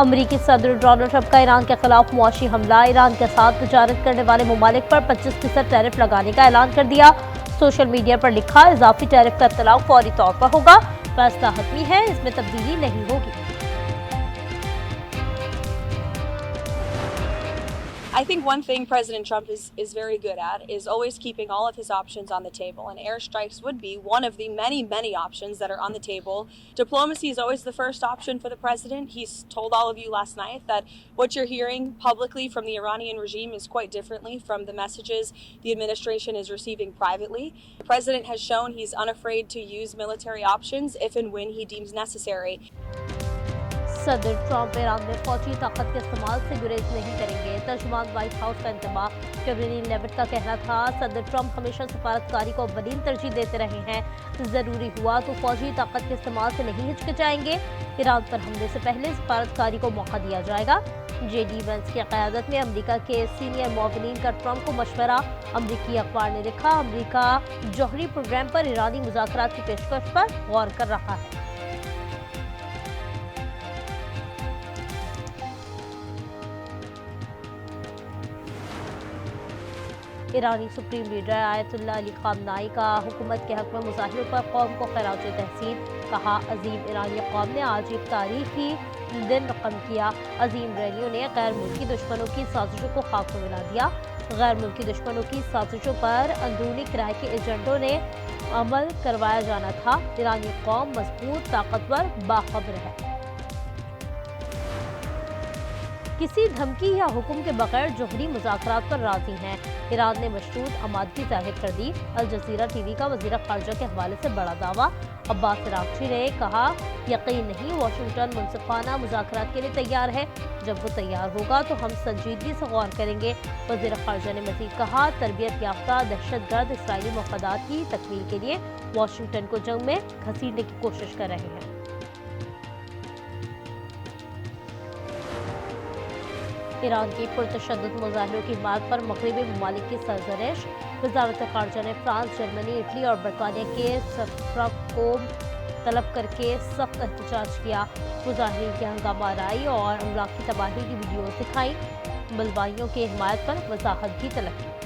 امریکی صدر Donald Trump کا ایران کے خلاف معاشی حملہ، ایران کے ساتھ تجارت کرنے والے ممالک پر 25% ٹیرف لگانے کا اعلان کر دیا۔ سوشل میڈیا پر لکھا، اضافی ٹیرف کا اطلاق فوری طور پر ہوگا، فیصلہ حتمی ہے، اس میں تبدیلی نہیں ہوگی۔ I think one thing President Trump is very good at is always keeping all of his options on the table, and airstrikes would be one of the many, many options that are on the table. Diplomacy is always the first option for the president. He's told all of you last night that what you're hearing publicly from the Iranian regime is quite differently from the messages the administration is receiving privately. The president has shown he's unafraid to use military options if and when he deems necessary. صدر Trump Iran میں فوجی طاقت کے استعمال سے گریز نہیں کریں گے، ترجمان وائٹ ہاؤس کا انتباہ۔ کیرولین لیوٹ کا کہنا تھا، صدر ٹرمپ ہمیشہ سفارتکاری کو اولین ترجیح دیتے رہے ہیں، ضروری ہوا تو فوجی طاقت کے استعمال سے نہیں ہچکچائیں گے، ایران پر حملے سے پہلے سفارتکاری کو موقع دیا جائے گا۔ جے ڈی وینس کی قیادت میں امریکہ کے سینئر معاونین کا ٹرمپ کو مشورہ، امریکی اخبار نے لکھا، امریکہ جوہری پروگرام پر ایرانی مذاکرات کی پیشکش پر غور کر رہا ہے۔ ایرانی سپریم لیڈر آیت اللہ علی خامنائی کا حکومت کے حق میں مظاہروں پر قوم کو خراج تحسین، کہا عظیم ایرانی قوم نے آج ایک تاریخی دن رقم کیا، عظیم ریلیوں نے غیر ملکی دشمنوں کی سازشوں کو خاک میں ملا دیا، غیر ملکی دشمنوں کی سازشوں پر اندرونی کرائے کے ایجنٹوں نے عمل کروایا جانا تھا، ایرانی قوم مضبوط، طاقتور، باخبر ہے، کسی دھمکی یا حکم کے بغیر جوہری مذاکرات پر راضی ہیں، ایران نے مشروط آمادگی ظاہر کر دی، الجزیرہ ٹی وی کا وزیر خارجہ کے حوالے سے بڑا دعویٰ، عباس عراقچی نے کہا یقین نہیں واشنگٹن منصفانہ مذاکرات کے لیے تیار ہے، جب وہ تیار ہوگا تو ہم سنجیدگی سے غور کریں گے۔ وزیر خارجہ نے مزید کہا تربیت یافتہ دہشت گرد اسرائیلی مفادات کی تکمیل کے لیے واشنگٹن کو جنگ میں گھسیٹنے کی کوشش کر رہے ہیں۔ ایران کی پرتشدد مظاہروں کی حمایت پر مغربی ممالک کی سرزنش، وزارت خارجہ نے فرانس، جرمنی، اٹلی اور برطانیہ کے سفراء کو طلب کر کے سخت احتجاج کیا، مظاہرین کی ہنگامہ آرائی اور املاک کی تباہی کی ویڈیوز دکھائیں، ملوائیوں کی حمایت پر وضاحت بھی طلب کی۔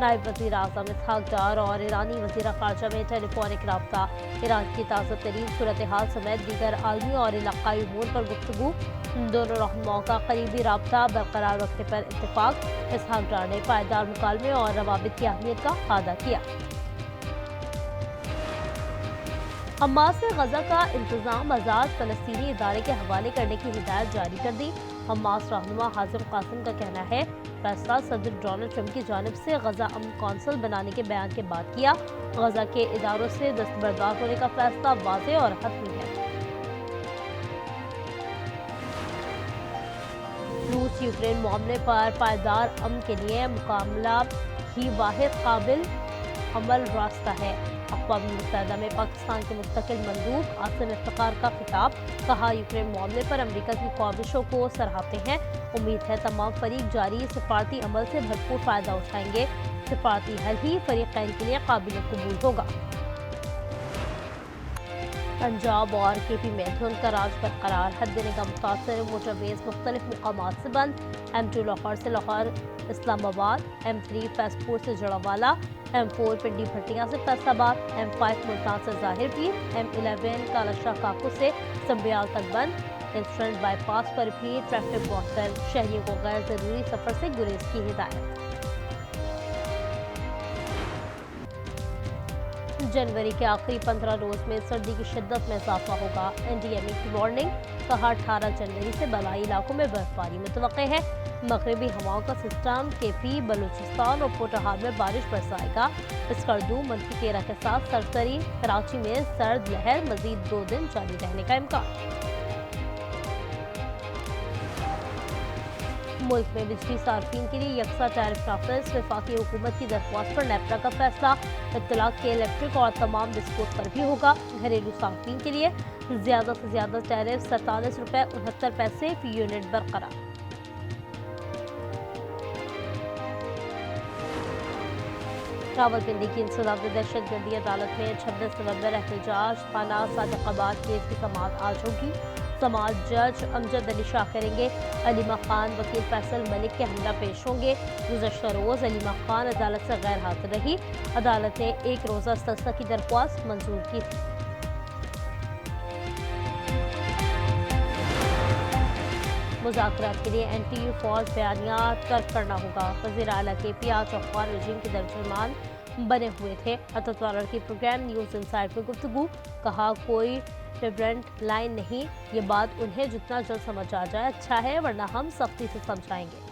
نائب وزیر اعظم اسحاق ڈار اور ایرانی وزیر خارجہ میں ٹیلی فونک رابطہ، ایران کی تازہ ترین صورتحال سمیت دیگر عالمی اور علاقائی امور پر گفتگو، دونوں رہنماؤں کا قریبی رابطہ برقرار رکھنے پر اتفاق، اسحاق ڈار نے پائیدار مکالمے اور روابط کی اہمیت کا اعادہ کیا۔ حماس نے غزہ کا انتظام آزاد فلسطینی ادارے کے حوالے کرنے کی ہدایت جاری کر دی، حماس رہنما حازم قاسم کا کہنا ہے فیصلہ صدر ڈونلڈ ٹرمپ کی جانب سے غزہ امن کونسل بنانے کے بیان کے بعد کیا، غزہ کے اداروں سے دستبردار ہونے کا فیصلہ واضح اور حتمی ہے۔ روس یوکرین معاملے پر پائیدار امن کے لیے مکالمہ ہی واحد قابل عمل راستہ ہے، اقوام متحدہ میں پاکستان کے مستقل مندوب عاصم افتخار کا خطاب، کہا یوکرین معاملے پر امریکہ کی کاوشوں کو سراہتے ہیں، امید ہے تمام فریق جاری سفارتی عمل سے بھرپور فائدہ اٹھائیں گے، سفارتی حل ہی فریقین کے لیے قابل قبول ہوگا۔ پنجاب اور کے پی میں دھند کا راج برقرار، حد نگاہ متاثر، موٹر ویز مختلف مقامات سے بند، M2 لاہور سے لاہور اسلام آباد، M3 فیض پور سے جڑاوالا، M4 پنڈی بھٹیاں سے فیصل آباد، M5 ملتان سے ظاہر پیر، M11 کالا شاہ کاکو سے سنبیال تک بند، انسٹرنٹ بائی پاس پر بھی ٹریفک معطل، شہریوں کو غیر ضروری سفر سے گریز کی ہدایت۔ جنوری کے آخری 15 روز میں سردی کی شدت میں اضافہ ہوگا، NDMA کی وارننگ، کہا 18 جنوری سے بالائی علاقوں میں برف باری متوقع ہے، مغربی ہواؤں کا سسٹم KP بلوچستان اور پوٹاحال میں بارش برسائے گا، اسکردو -13 کے ساتھ سرسری، کراچی میں سرد لہر مزید 2 دن جاری رہنے کا امکان۔ ملک میں بجلی صارفین کے لیے یکساں ٹیرف نافذ، وفاقی حکومت کی درخواست پر نیپرا کا فیصلہ، اطلاق کے الیکٹرک اور تمام ڈسپوز پر بھی ہوگا، گھریلو صارفین کے لیے زیادہ سے زیادہ ٹیرف 47 روپے 69 پیسے فی یونٹ برقرار۔ راولپنڈی کی انسداد دہشت گردی عدالت میں 26 نومبر احتجاج، تھانہ صادق آباد کیس کی سماعت آج ہوگی، سماعت جج امجد علی شاہ کریں گے۔ علیمہ خان وکیل فیصل ملک کے ہمراہ پیش ہوں گے۔ گزشتہ روز علیمہ خان عدالت سے غیر حاضر رہی۔ عدالت نے ایک روزہ استثناء کی درخواست منظور کی تھی۔ مذاکرات کے لیے این ٹی یو فوج بیانیہ ترک کرنا ہوگا۔ وزیر اعلیٰ کے پی آج افغان رجیم کے ترجمان بنے ہوئے تھے۔ اتاتورک کی پروگرام نیوز انسائٹ میں گفتگو، کہا کوئی ریبرنٹ لائن نہیں، یہ بات انہیں جتنا جلد سمجھ آ جائے اچھا ہے، ورنہ ہم سختی سے سمجھائیں گے۔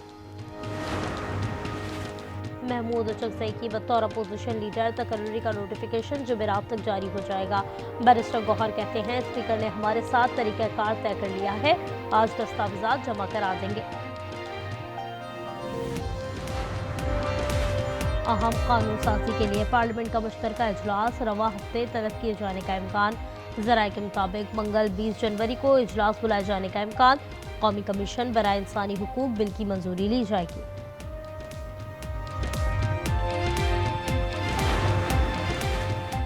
محمود اچکزئی کی بطور اپوزیشن لیڈر تقرری کا نوٹیفیکیشن جمعرات تک جاری ہو جائے گا۔ بیرسٹر گوہر کہتے ہیں اسپیکر نے ہمارے ساتھ طریقہ کار طے کر لیا ہے، آج دستاویزات جمع کرا دیں گے۔ اہم قانون سازی کے لیے پارلیمنٹ کا مشترکہ اجلاس رواں ہفتے طلب کیے جانے کا امکان۔ ذرائع کے مطابق منگل 20 جنوری کو اجلاس بلائے جانے کا امکان۔ قومی کمیشن برائے انسانی حقوق بل کی منظوری لی جائے گی۔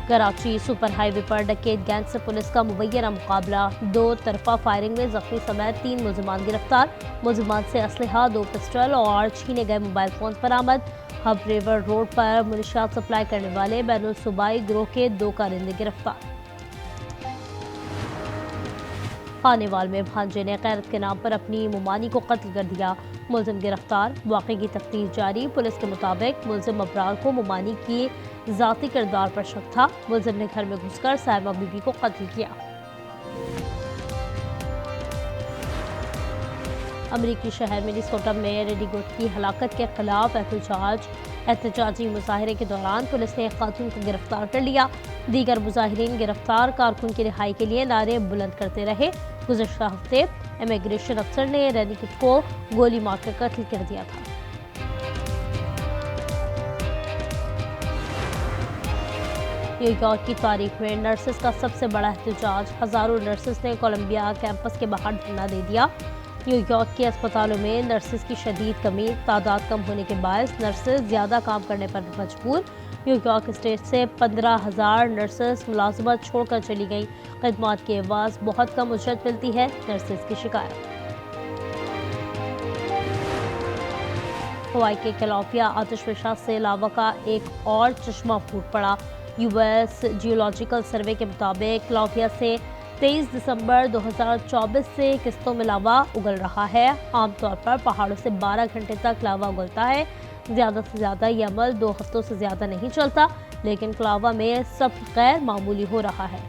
کراچی سپر ہائی وے پر ڈکیت گینگ سے پولیس کا مبینہ مقابلہ، دو طرفہ فائرنگ میں زخمی سمیت 3 ملزمان گرفتار۔ ملزمان سے اسلحہ، 2 پسٹل اور چھینے گئے موبائل فون برآمد۔ ہب ریور روڈ پر منشیات سپلائی کرنے والے بین الصوبائی گروہ کے 2 کارندے گرفتار۔ خانیوال میں بھانجے نے غیرت کے نام پر اپنی ممانی کو قتل کر دیا، ملزم گرفتار۔ واقعے کی تفتیش جاری، پولیس کے مطابق ملزم ابرار کو ممانی کی ذاتی کردار پر شک تھا۔ ملزم نے گھر میں گھس کر صاحبہ بی بی کو قتل کیا۔ امریکی شہر منیسوٹا میں ریڈی گوٹ کی ہلاکت کے خلاف احتجاجی مظاہرے کے دوران پولیس نے ایک خاتون کو گرفتار کر لیا۔ دیگر مظاہرین گرفتار کارکن کی رہائی کے لیے نعرے بلند کرتے رہے۔ گزشتہ ہفتے امیگریشن افسر نے ریڈی گوٹ کو گولی مار کر قتل کر دیا تھا۔ نیو یارک کی تاریخ میں نرسز کا سب سے بڑا احتجاج، ہزاروں نرسز نے کولمبیا کیمپس کے باہر دھرنا دے دیا۔ نیو یارک کے اسپتالوں میں نرسز کی شدید کمی، تعداد کم ہونے کے باعث نرسز زیادہ کام کرنے پر مجبور۔ نیو یارک اسٹیٹ سے 15,000 نرسز ملازمت چھوڑ کر چلی گئیں۔ خدمات کی عوض بہت کم اجرت ملتی ہے، نرسز کی شکایت۔ ہوائی کے کیلیفورنیا آتش فشاں سے لاوا کا ایک اور چشمہ پھوٹ پڑا۔ یو ایس جیولوجیکل سروے کے مطابق کیلیفورنیا سے 23 دسمبر 2024 سے قسطوں میں لاوا اگل رہا ہے۔ عام طور پر پہاڑوں سے 12 گھنٹے تک لاوا اگلتا ہے۔ زیادہ سے زیادہ یہ عمل 2 ہفتوں سے زیادہ نہیں چلتا، لیکن کلاوا میں سب غیر معمولی ہو رہا ہے۔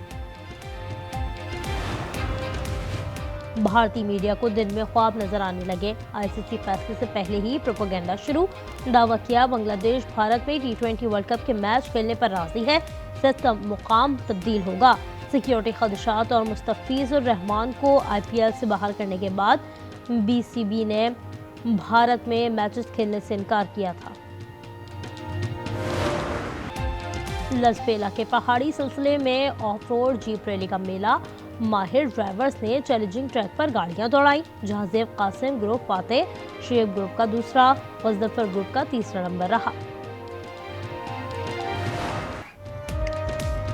بھارتی میڈیا کو دن میں خواب نظر آنے لگے، آئی سی سی فیصلے سے پہلے ہی پروپیگنڈا شروع۔ دعویٰ کیا بنگلہ دیش بھارت میں T20 ورلڈ کپ کے میچ کھیلنے پر راضی ہے، سسٹم مقام تبدیل ہوگا۔ سیکیورٹی خدشات اور مستفیض الرحمان کو آئی پی ایل سے باہر کرنے کے بعد بی سی بی نے بھارت میں میچز کھیلنے سے انکار کیا تھا۔ لسبیلا کے پہاڑی سلسلے میں آف روڈ جیپ ریلی کا میلہ، ماہر ڈرائیورز نے چیلنجنگ ٹریک پر گاڑیاں دوڑائیں۔ جہاں زیب قاسم گروپ فاتح، شعیب گروپ کا دوسرا، مظفر گروپ کا تیسرا نمبر رہا۔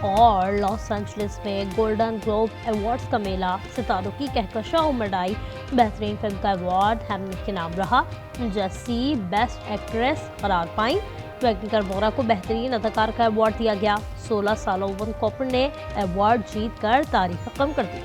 اور لاس اینجلس میں گولڈن گلوب ایوارڈز کا میلہ، ستاروں کی کہکشاں امڑ آئی۔ بہترین فلم کا ایوارڈ ہیملٹ کے نام رہا، جیسی بیسٹ ایکٹریس قرار پائیں۔ ویگنر مورا کو بہترین اداکار کا ایوارڈ دیا گیا۔ 16 سالوں ون کوپر نے ایوارڈ جیت کر تاریخ رقم کر دی۔